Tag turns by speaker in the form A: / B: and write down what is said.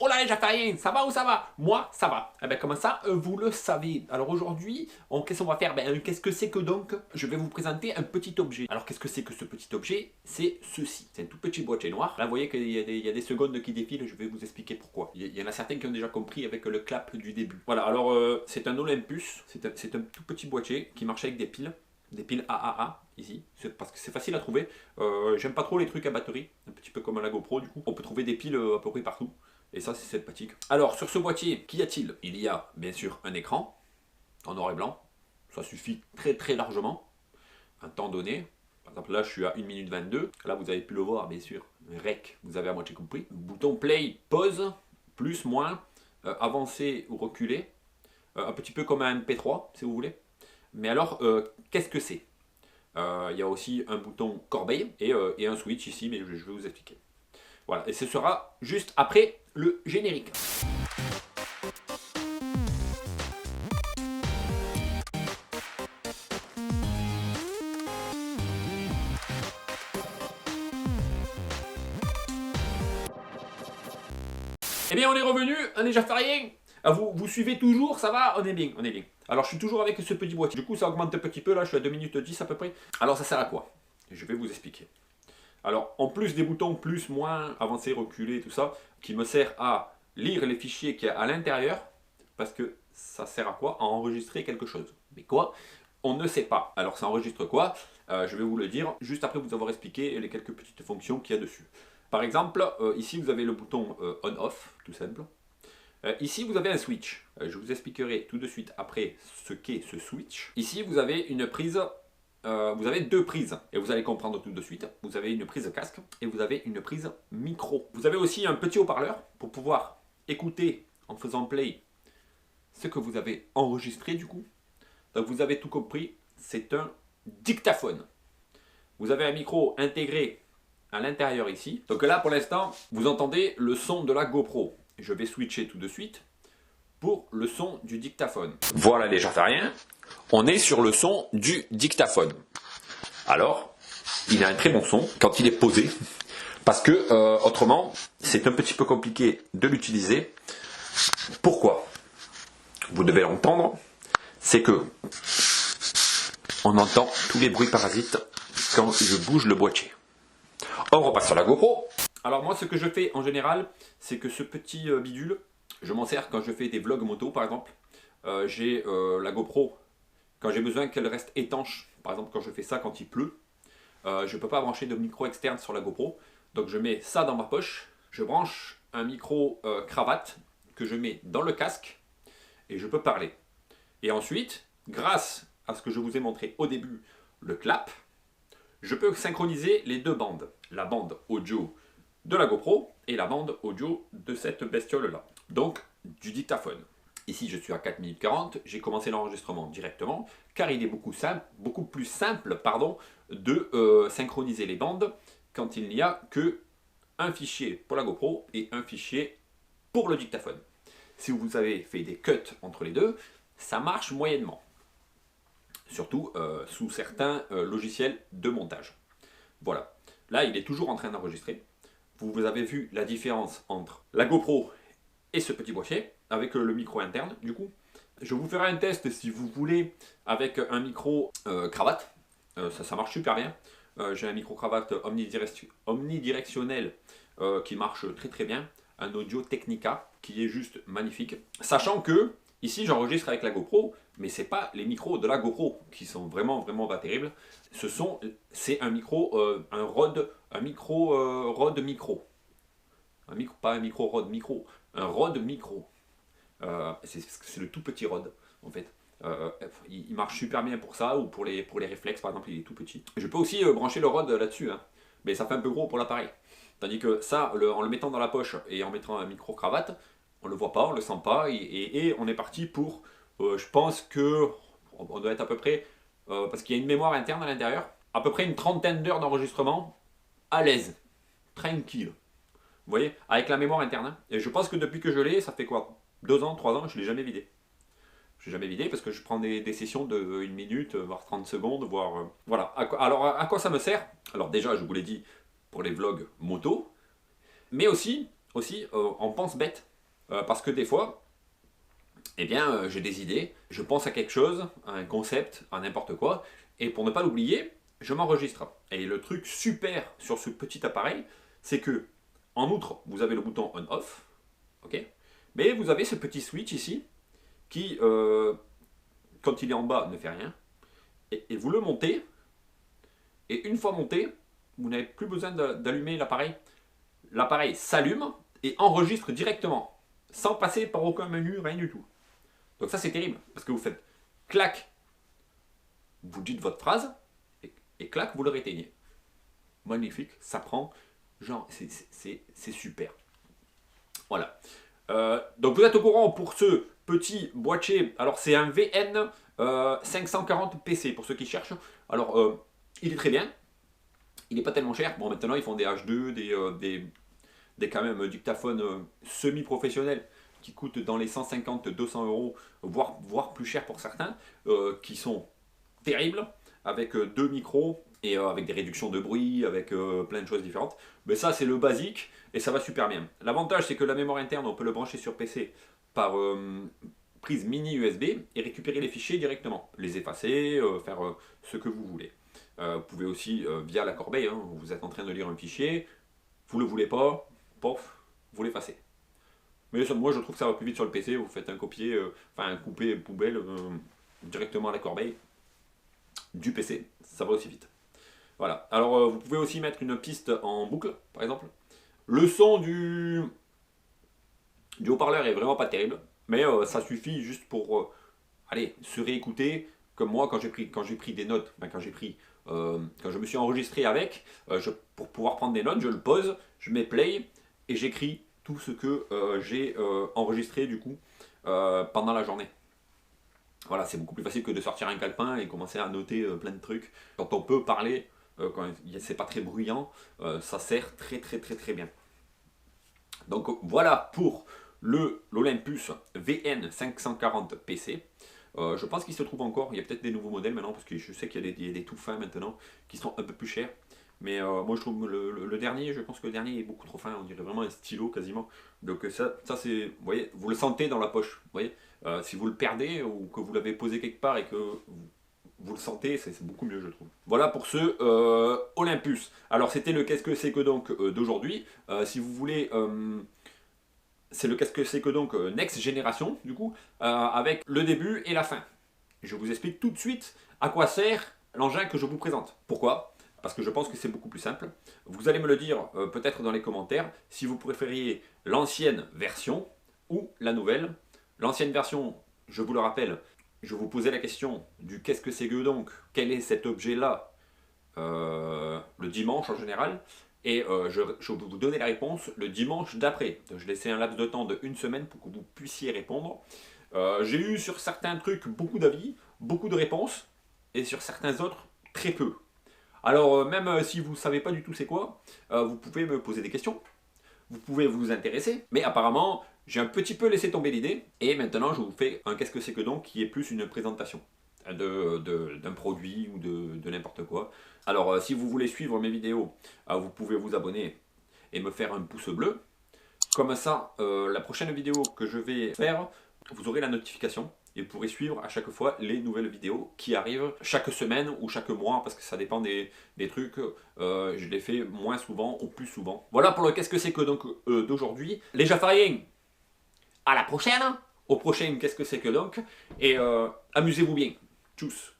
A: Oh là, j'ai fait rien, ça va ou ça va? Moi, ça va. Eh ben, comment ça, vous le savez? Alors aujourd'hui, qu'est-ce qu'on va faire? Ben, qu'est-ce que c'est que donc? Je vais vous présenter un petit objet. Alors qu'est-ce que c'est que ce petit objet? C'est ceci. C'est un tout petit boîtier noir. Là, vous voyez qu'il y a des secondes qui défilent, je vais vous expliquer pourquoi. Il y en a certains qui ont déjà compris avec le clap du début. Voilà, alors c'est un Olympus, c'est un tout petit boîtier qui marche avec des piles AAA ici, parce que c'est facile à trouver. J'aime pas trop les trucs à batterie, un petit peu comme à la GoPro du coup. On peut trouver des piles à peu près partout. Et ça, c'est sympathique. Alors, sur ce boîtier, qu'y a-t-il? Il y a, bien sûr, un écran en noir et blanc. Ça suffit très très largement. Un temps donné. Par exemple, là, je suis à 1 minute 22. Là, vous avez pu le voir, bien sûr. Rec, vous avez à moitié compris. Bouton play, pause, plus, moins, avancer ou reculer. Un petit peu comme un MP3, si vous voulez. Mais alors, qu'est-ce que c'est? Il y a aussi un bouton corbeille et un switch ici, mais je vais vous expliquer. Voilà, et ce sera juste après le générique. Eh bien, on est revenu, on est déjà fait rien. Ah, vous suivez toujours, ça va? On est bien, on est bien. Alors, je suis toujours avec ce petit boîtier. Du coup, ça augmente un petit peu, là, je suis à 2 minutes 10 à peu près. Alors, ça sert à quoi? Je vais vous expliquer. Alors, en plus des boutons plus, moins, avancer, reculer, tout ça, qui me sert à lire les fichiers qu'il y a à l'intérieur, parce que ça sert à quoi? À enregistrer quelque chose. Mais quoi? On ne sait pas. Alors, ça enregistre quoi? Je vais vous le dire juste après vous avoir expliqué les quelques petites fonctions qu'il y a dessus. Par exemple, ici vous avez le bouton on-off, tout simple. Ici vous avez un switch. Je vous expliquerai tout de suite après ce qu'est ce switch. Ici vous avez une prise, vous avez deux prises et vous allez comprendre tout de suite. Vous avez une prise casque et vous avez une prise micro. Vous avez aussi un petit haut-parleur pour pouvoir écouter en faisant play ce que vous avez enregistré du coup. Donc vous avez tout compris, c'est un dictaphone. Vous avez un micro intégré à l'intérieur ici. Donc là pour l'instant, vous entendez le son de la GoPro. Je vais switcher tout de suite pour le son du dictaphone. Voilà les Jafariens, on est sur le son du dictaphone. Alors, il a un très bon son quand il est posé, parce que autrement, c'est un petit peu compliqué de l'utiliser. Pourquoi? Vous devez l'entendre, c'est que on entend tous les bruits parasites quand je bouge le boîtier. On repasse sur la GoPro. Alors moi ce que je fais en général, c'est que ce petit bidule, je m'en sers quand je fais des vlogs moto par exemple. J'ai la GoPro, quand j'ai besoin qu'elle reste étanche, par exemple quand je fais ça quand il pleut, je ne peux pas brancher de micro externe sur la GoPro. Donc je mets ça dans ma poche, je branche un micro cravate que je mets dans le casque et je peux parler. Et ensuite, grâce à ce que je vous ai montré au début, le clap, je peux synchroniser les deux bandes. La bande audio de la GoPro et la bande audio de cette bestiole-là. Donc, du dictaphone. Ici, je suis à 4 minutes 40, j'ai commencé l'enregistrement directement, car il est beaucoup plus simple de synchroniser les bandes quand il n'y a que un fichier pour la GoPro et un fichier pour le dictaphone. Si vous avez fait des cuts entre les deux, ça marche moyennement. Surtout sous certains logiciels de montage. Voilà. Là, il est toujours en train d'enregistrer. Vous avez vu la différence entre la GoPro et ce petit boîtier, avec le micro interne, du coup. Je vous ferai un test, si vous voulez, avec un micro cravate. Ça marche super bien. J'ai un micro cravate omnidirectionnel qui marche très très bien. Un Audio Technica qui est juste magnifique. Sachant que, ici j'enregistre avec la GoPro, mais c'est pas les micros de la GoPro qui sont vraiment pas terribles. C'est un micro, un Rode micro. Pas un micro Rode micro, un Rode micro. C'est le tout petit Rode en fait. Il marche super bien pour ça ou pour les réflexes par exemple, il est tout petit. Je peux aussi brancher le Rode là-dessus, hein, mais ça fait un peu gros pour l'appareil. Tandis que ça, en le mettant dans la poche et en mettant un micro cravate, on le voit pas, on le sent pas et on est parti pour. Je pense que on doit être à peu près, parce qu'il y a une mémoire interne à l'intérieur, à peu près une trentaine d'heures d'enregistrement à l'aise, tranquille. Vous voyez, avec la mémoire interne. Hein. Et je pense que depuis que je l'ai, ça fait quoi, 2 ans, 3 ans, je ne l'ai jamais vidé. Je l'ai jamais vidé parce que je prends des sessions de 1 minute, voire 30 secondes, voire. Voilà. Alors, à quoi ça me sert? Alors, déjà, je vous l'ai dit, pour les vlogs moto, mais aussi on pense bête. Parce que des fois, eh bien, j'ai des idées, je pense à quelque chose, à un concept, à n'importe quoi, et pour ne pas l'oublier, je m'enregistre. Et le truc super sur ce petit appareil, c'est que, en outre, vous avez le bouton on-off, ok, mais vous avez ce petit switch ici, qui, quand il est en bas, ne fait rien, et vous le montez, et une fois monté, vous n'avez plus besoin d'allumer l'appareil. L'appareil s'allume et enregistre directement, sans passer par aucun menu, rien du tout. Donc ça c'est terrible, parce que vous faites clac, vous dites votre phrase, et clac, vous le réteignez. Magnifique, ça prend, genre, c'est super. Voilà. Donc vous êtes au courant pour ce petit boîtier, alors c'est un VN 540 PC, pour ceux qui cherchent. Alors, il est très bien, il n'est pas tellement cher. Bon, maintenant ils font des H2, des quand même dictaphones semi-professionnels qui coûtent dans les 150-200 euros, voire plus cher pour certains, qui sont terribles, avec deux micros et avec des réductions de bruit, avec plein de choses différentes. Mais ça, c'est le basique et ça va super bien. L'avantage, c'est que la mémoire interne, on peut le brancher sur PC par prise mini USB et récupérer les fichiers directement, les effacer, faire ce que vous voulez. Vous pouvez aussi, via la corbeille, hein, vous êtes en train de lire un fichier, vous ne le voulez pas, pof, vous l'effacez. Mais ça, moi je trouve que ça va plus vite sur le PC, vous faites un copier, enfin un coupé poubelle directement à la corbeille du PC, ça va aussi vite. Voilà, alors vous pouvez aussi mettre une piste en boucle, par exemple. Le son du haut-parleur est vraiment pas terrible, mais ça suffit juste pour allez, se réécouter, comme moi quand j'ai pris des notes, ben, quand je me suis enregistré avec, pour pouvoir prendre des notes, je le pose, je mets play et j'écris tout ce que j'ai enregistré du coup pendant la journée. Voilà, c'est beaucoup plus facile que de sortir un calepin et commencer à noter plein de trucs. Quand on peut parler, quand c'est pas très bruyant, ça sert très bien. Donc voilà pour l'Olympus VN 540 PC. Je pense qu'il se trouve encore, il y a peut-être des nouveaux modèles maintenant, parce que je sais qu'il y a des tout fins maintenant, qui sont un peu plus chers. Mais moi je trouve le dernier, je pense que le dernier est beaucoup trop fin, on dirait vraiment un stylo quasiment. Donc ça c'est, vous voyez, vous le sentez dans la poche. Vous voyez, si vous le perdez ou que vous l'avez posé quelque part et que vous le sentez, c'est beaucoup mieux je trouve. Voilà pour ce Olympus. Alors c'était le qu'est-ce que c'est que donc d'aujourd'hui. Si vous voulez... c'est le qu'est-ce que c'est que donc Next Génération, du coup, avec le début et la fin. Je vous explique tout de suite à quoi sert l'engin que je vous présente. Pourquoi? Parce que je pense que c'est beaucoup plus simple. Vous allez me le dire peut-être dans les commentaires si vous préfériez l'ancienne version ou la nouvelle. L'ancienne version, je vous le rappelle, je vous posais la question du qu'est-ce que c'est que donc, quel est cet objet-là le dimanche en général. Et je vais vous donner la réponse le dimanche d'après. Je laissais un laps de temps de une semaine pour que vous puissiez répondre. J'ai eu sur certains trucs beaucoup d'avis, beaucoup de réponses, et sur certains autres, très peu. Alors même si vous ne savez pas du tout c'est quoi, vous pouvez me poser des questions, vous pouvez vous intéresser, mais apparemment j'ai un petit peu laissé tomber l'idée, et maintenant je vous fais un qu'est-ce que c'est que donc qui est plus une présentation d'un produit ou de n'importe quoi. Alors si vous voulez suivre mes vidéos, vous pouvez vous abonner et me faire un pouce bleu. Comme ça, la prochaine vidéo que je vais faire, vous aurez la notification et vous pourrez suivre à chaque fois les nouvelles vidéos qui arrivent chaque semaine ou chaque mois parce que ça dépend des trucs. Je les fais moins souvent ou plus souvent. Voilà pour le qu'est-ce que c'est que donc d'aujourd'hui. Les Jafariens, à la prochaine, au prochain qu'est-ce que c'est que donc, et amusez-vous bien. Tchuss.